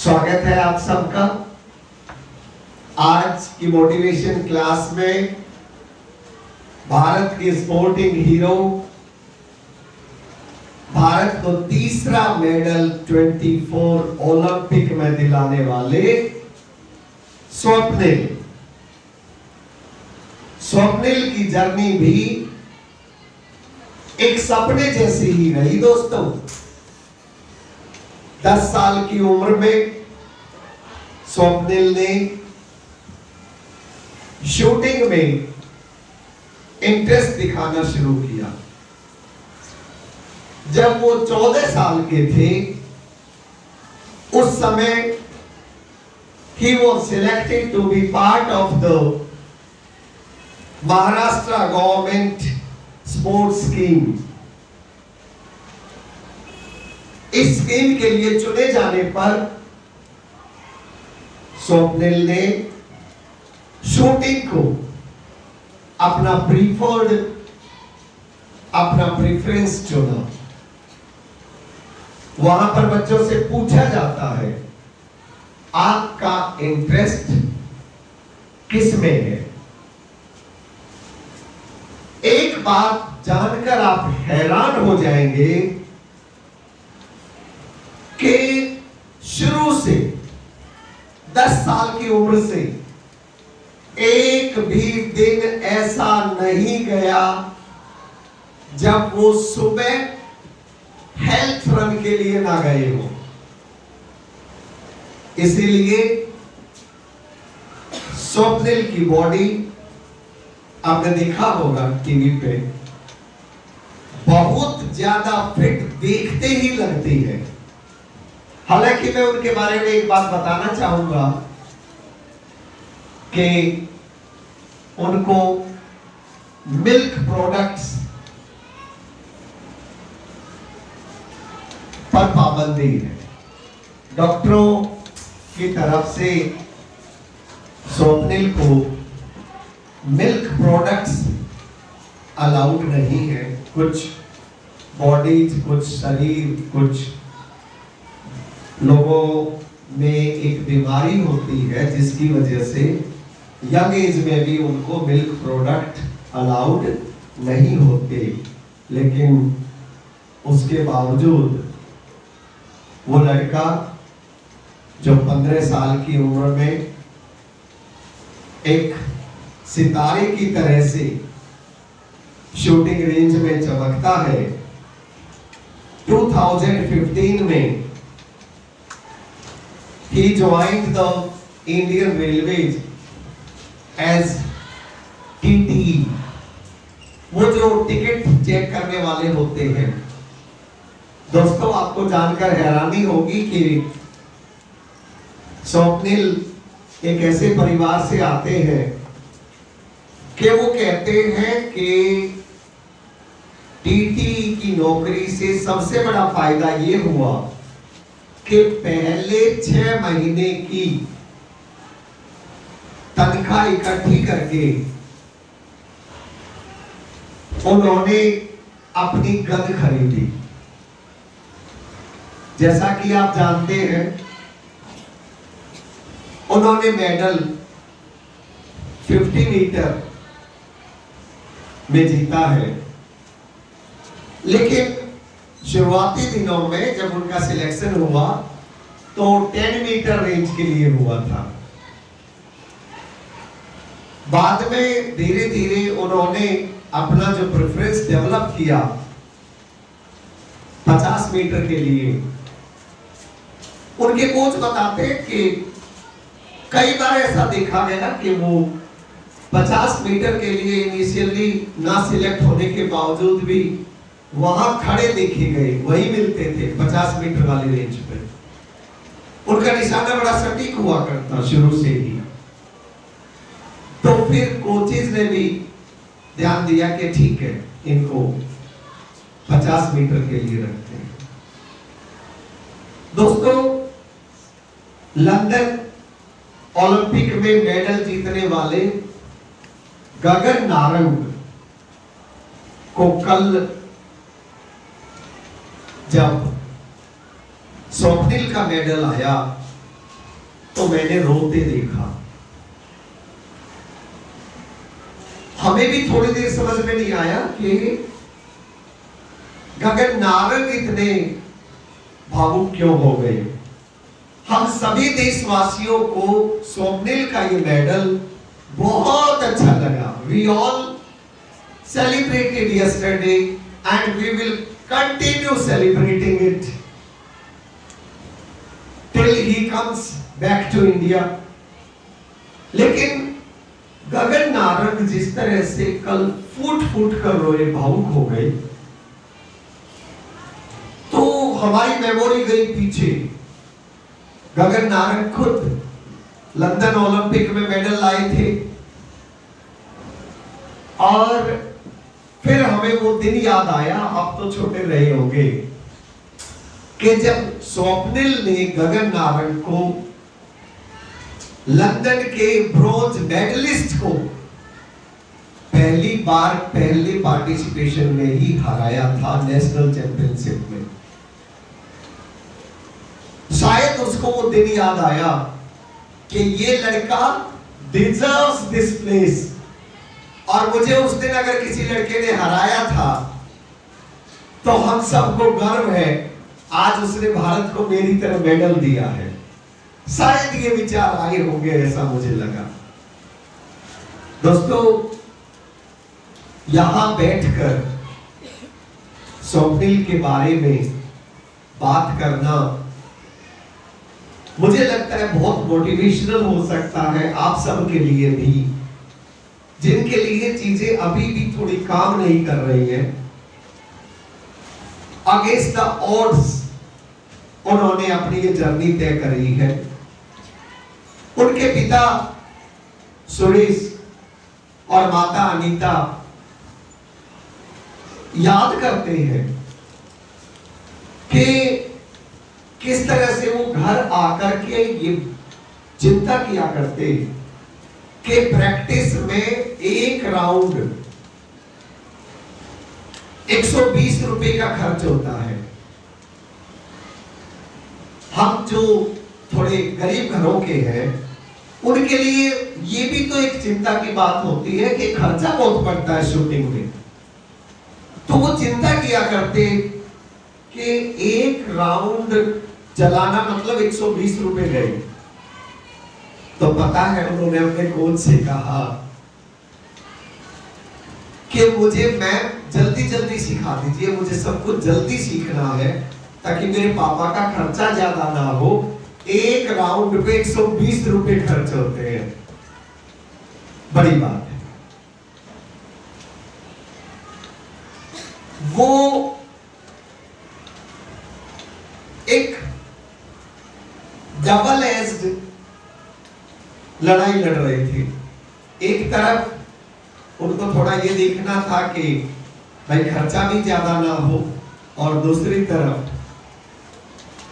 स्वागत है आप सबका। आज की मोटिवेशन क्लास में भारत के स्पोर्टिंग हीरो, भारत को तीसरा मेडल 24 ओलंपिक में दिलाने वाले स्वप्निल की जर्नी भी एक सपने जैसी ही रही दोस्तों। 10 साल की उम्र में स्वप्निल ने शूटिंग में इंटरेस्ट दिखाना शुरू किया। जब वो 14 साल के थे उस समय he was selected to be part of the Maharashtra government sports scheme। इस स्कीम के लिए चुने जाने पर स्वप्निल ने शूटिंग को अपना प्रेफरेंस चुना। वहां पर बच्चों से पूछा जाता है आपका इंटरेस्ट किस में है। एक बात जानकर आप हैरान हो जाएंगे कि शुरू से 10 साल की उम्र से एक भी दिन ऐसा नहीं गया जब वो सुबह हेल्थ रन के लिए ना गए हो। इसीलिए स्वप्निल की बॉडी आपने देखा होगा टीवी पे, बहुत ज्यादा फिट देखते ही लगती है। हालांकि मैं उनके बारे में एक बात बताना चाहूंगा कि उनको मिल्क प्रोडक्ट्स पर पाबंदी है। डॉक्टरों की तरफ से स्वप्निल को मिल्क प्रोडक्ट्स अलाउड नहीं है। कुछ बॉडीज, कुछ शरीर, कुछ लोगों में एक बीमारी होती है जिसकी वजह से यंग एज में भी उनको मिल्क प्रोडक्ट अलाउड नहीं होते। लेकिन उसके बावजूद वो लड़का जो 15 साल की उम्र में एक सितारे की तरह से शूटिंग रेंज में चमकता है, 2015 में he joined the Indian Railways as TTE। वो जो टिकट चेक करने वाले होते हैं दोस्तों, आपको जानकर हैरानी होगी कि स्वप्निल एक ऐसे परिवार से आते हैं कि वो कहते हैं कि टीटी की नौकरी से सबसे बड़ा फायदा ये हुआ कि पहले 6 महीने की तनख्वाह इकट्ठी करके उन्होंने अपनी गन खरीदी। जैसा कि आप जानते हैं उन्होंने मेडल 50 मीटर में जीता है। लेकिन शुरुआती दिनों में जब उनका सिलेक्शन हुआ तो 10 मीटर रेंज के लिए हुआ था। बाद में धीरे धीरे उन्होंने अपना जो प्रेफरेंस डेवलप किया 50 मीटर के लिए। उनके कोच बताते हैं कि कई बार ऐसा देखा गया कि वो 50 मीटर के लिए इनिशियली ना सिलेक्ट होने के बावजूद भी वहां खड़े देखे गए, वही मिलते थे 50 मीटर वाली रेंज पे। उनका निशाना बड़ा सटीक हुआ करता शुरू से ही। तो फिर कोचेज ने भी ध्यान दिया कि ठीक है, इनको 50 मीटर के लिए रखते हैं। दोस्तों, लंदन ओलंपिक में मेडल जीतने वाले गगन नारंग को कल जब स्वप्निल का मेडल आया तो मैंने रोते देखा। हमें भी थोड़ी देर समझ में नहीं आया कि गगन नारंग इतने भावुक क्यों हो गए। हम सभी देशवासियों को स्वप्निल का ये मेडल बहुत अच्छा लगा। We all celebrated yesterday and we will continue celebrating it till he comes back to India। लेकिन गगन नारंग जिस तरह से कल फूट फूट कर रोए, भावुक हो गए, तो हमारी मेमोरी गई पीछे। गगन नारंग खुद लंदन ओलंपिक में मेडल लाए थे और फिर हमें वो दिन याद आया, आप तो छोटे रहे होंगे, कि जब स्वप्निल ने गगन नारंग को, लंदन के ब्रॉन्ज मेडलिस्ट को, पहली बार पहले पार्टिसिपेशन में ही हराया था नेशनल चैंपियनशिप में। शायद उसको वो दिन याद आया कि ये लड़का डिजर्व्स दिस प्लेस, और मुझे उस दिन अगर किसी लड़के ने हराया था तो हम सबको गर्व है, आज उसने भारत को मेरी तरह मेडल दिया है। शायद ये विचार आए होंगे, ऐसा मुझे लगा। दोस्तों, यहां बैठकर स्वप्निल के बारे में बात करना मुझे लगता है बहुत मोटिवेशनल हो सकता है आप सब के लिए भी, जिनके लिए चीजें अभी भी थोड़ी काम नहीं कर रही हैं। अगेंस्ट द ऑड्स उन्होंने अपनी ये जर्नी तय करी है। उनके पिता सुरेश और माता अनीता याद करते हैं कि किस तरह से वो घर आकर के ये चिंता किया करते कि प्रैक्टिस में एक राउंड 120 रुपए का खर्च होता है। हम जो थोड़े गरीब घरों के हैं उनके लिए ये भी तो एक चिंता की बात होती है कि खर्चा बहुत पड़ता है शूटिंग में। तो वो चिंता किया करते कि एक राउंड चलाना मतलब 120 रुपए गए। तो पता है उन्होंने अपने कोच से कहा कि मुझे मैम जल्दी जल्दी सिखा दीजिए, मुझे सब कुछ जल्दी सीखना है ताकि मेरे पापा का खर्चा ज्यादा ना हो। एक राउंड पे 120 रुपए खर्च होते हैं, बड़ी बात है। वो एक डबल एज्ड लड़ाई लड़ रहे थे। एक तरफ उनको थोड़ा ये देखना था कि भाई खर्चा भी ज्यादा ना हो, और दूसरी तरफ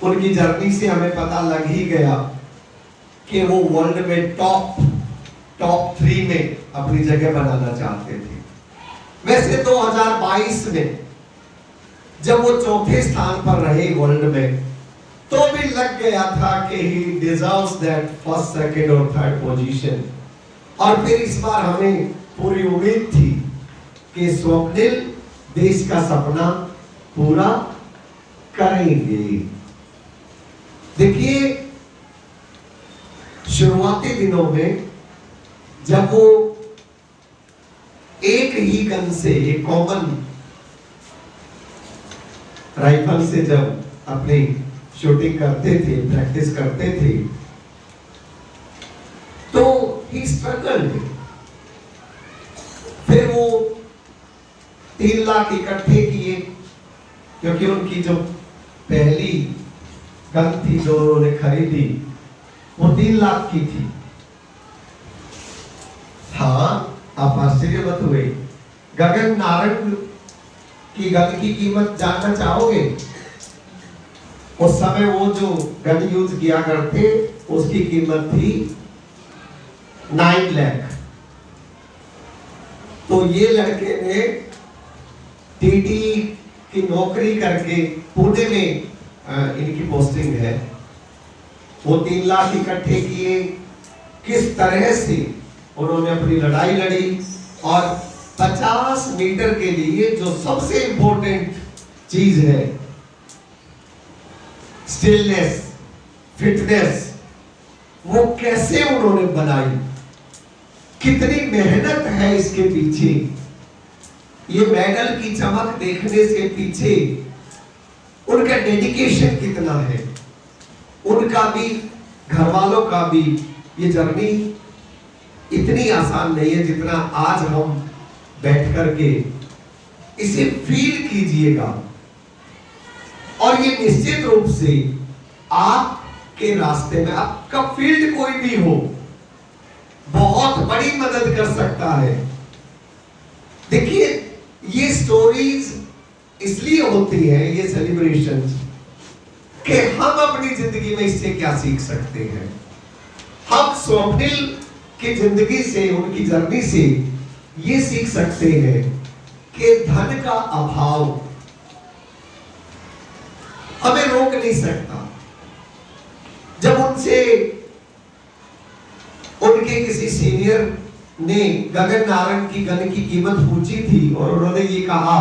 उनकी जर्नी से हमें पता लग ही गया कि वो वर्ल्ड में टॉप 3 में अपनी जगह बनाना चाहते थे। वैसे 2022 में जब वो चौथे स्थान पर रहे वर्ल्ड में, तो भी लग गया था कि ही डिजर्व्स दैट फर्स्ट, सेकंड और थर्ड पोजीशन। और फिर इस बार हमें पूरी उम्मीद थी कि स्वप्निल देश का सपना पूरा करेंगे। देखिए, शुरुआती दिनों में जब वो एक ही गन से, एक कॉमन राइफल से जब अपनी शूटिंग करते थे, प्रैक्टिस करते थे, तो ही स्ट्रगल्ड। फिर वो 3 लाख इकट्ठे किए, क्योंकि उनकी जो पहली गन थी जो उन्होंने खरीदी वो 3 लाख की थी। हाँ, आप आश्चर्य मत हुए। गगन नारंग की गन की कीमत जानना चाहोगे? उस समय वो जो गन यूज किया करते उसकी कीमत थी 9 लाख। तो ये लड़के ने टीटी की नौकरी करके, पुणे में इनकी पोस्टिंग है, वो 3 लाख इकट्ठे किए, किस तरह से उन्होंने अपनी लड़ाई लड़ी और 50 मीटर के लिए जो सबसे इंपॉर्टेंट चीज है स्टिलनेस, फिटनेस, वो कैसे उन्होंने बनाई, कितनी मेहनत है इसके पीछे। ये मेडल की चमक देखने से पीछे उनका डेडिकेशन कितना है, उनका भी घर वालों का भी। ये जर्नी इतनी आसान नहीं है जितना आज हम बैठ करके इसे फील कीजिएगा। और ये निश्चित रूप से आपके रास्ते में, आपका फील्ड कोई भी हो, बहुत बड़ी मदद कर सकता है। देखिए, ये स्टोरीज इसलिए होती है, ये सेलिब्रेशंस, कि हम अपनी जिंदगी में इससे क्या सीख सकते हैं। हम स्वप्निल की जिंदगी से, उनकी जर्नी से ये सीख सकते हैं कि धन का अभाव हमें रोक नहीं सकता। जब उनसे उनके किसी सीनियर ने गगन नारंग की गन की कीमत पूछी थी और उन्होंने ये कहा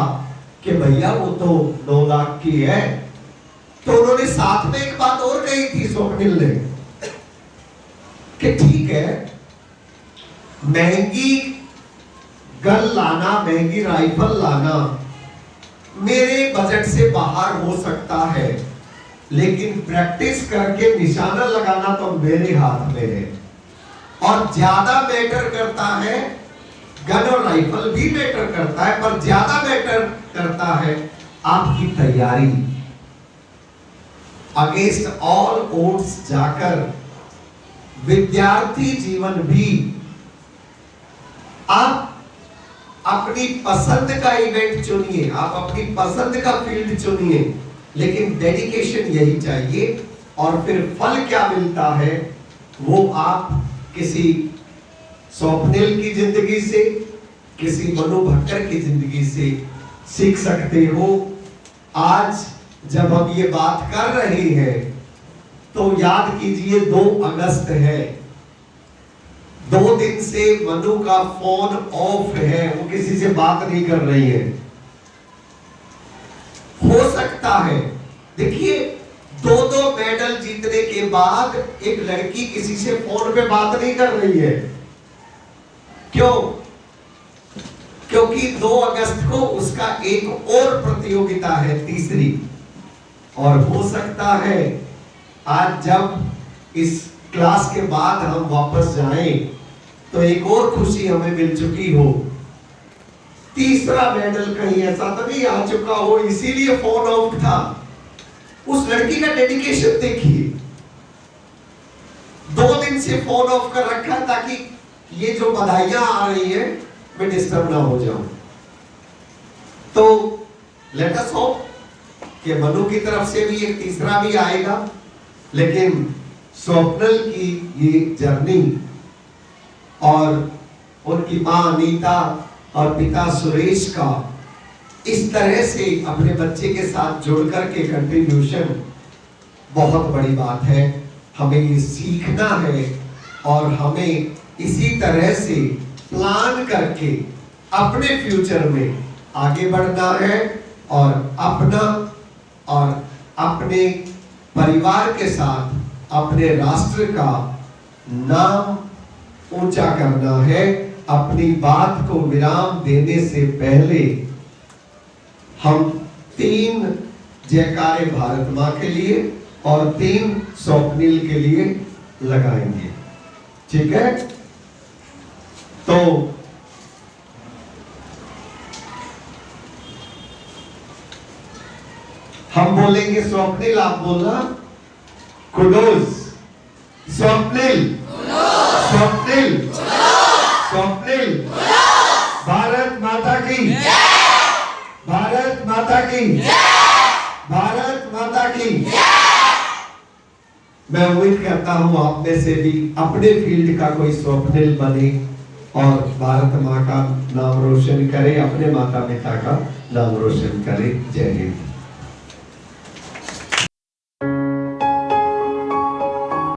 कि भैया वो तो 9 लाख की है, तो उन्होंने साथ में एक बात और कही थी स्वप्निल ने कि ठीक है, महंगी गन लाना, महंगी राइफल लाना मेरे बजट से बाहर हो सकता है, लेकिन प्रैक्टिस करके निशाना लगाना तो मेरे हाथ में है। और ज्यादा मैटर करता है, गन और राइफल भी मैटर करता है, पर ज्यादा मैटर करता है आपकी तैयारी। अगेंस्ट ऑल ओड्स जाकर विद्यार्थी जीवन भी आप अपनी पसंद का इवेंट चुनिए, आप अपनी पसंद का फील्ड चुनिए, लेकिन डेडिकेशन यही चाहिए। और फिर फल क्या मिलता है वो आप किसी स्वप्निल की जिंदगी से, किसी मनु भट्टर की जिंदगी से सीख सकते हो। आज जब हम ये बात कर रहे हैं तो याद कीजिए 2 अगस्त है। 2 दिन से मनु का फोन ऑफ है, वो किसी से बात नहीं कर रही है। हो सकता है, देखिए, 2 मेडल जीतने के बाद एक लड़की किसी से फोन पे बात नहीं कर रही है। क्यों? क्योंकि 2 अगस्त को उसका एक और प्रतियोगिता है, तीसरी। और हो सकता है आज जब इस क्लास के बाद हम वापस जाएं तो एक और खुशी हमें मिल चुकी हो, तीसरा मेडल कहीं ऐसा तो नहीं आ चुका हो, इसीलिए फोन ऑफ था। उस लड़की का डेडिकेशन देखिए, 2 दिन से फोन ऑफ कर रखा है ताकि ये जो बधाइयां आ रही है मैं डिस्टर्ब ना हो जाऊं। तो लेट अस होप कि मनु की तरफ से भी एक तीसरा भी आएगा, लेकिन स्वप्निल की ये जर्नी और उनकी मां अनीता और पिता सुरेश का इस तरह से अपने बच्चे के साथ जुड़कर के कंट्रीब्यूशन बहुत बड़ी बात है। हमें ये सीखना है और हमें इसी तरह से प्लान करके अपने फ्यूचर में आगे बढ़ना है और अपना और अपने परिवार के साथ अपने राष्ट्र का नाम ऊंचा करना है। अपनी बात को विराम देने से पहले हम 3 जयकारे भारत मां के लिए और 3 स्वप्निल के लिए लगाएंगे, ठीक है? तो हम बोलेंगे स्वप्निल, आप बोलना कुडोज। स्वप्निल, स्वप्निल, स्वप्निल। भारत माता की, भारत माता की, भारत माता की। मैं उम्मीद करता हूं आप में से भी अपने फील्ड का कोई स्वप्निल बने और भारत माँ का नाम रोशन करे, अपने माता पिता का नाम रोशन करे। जय हिंद।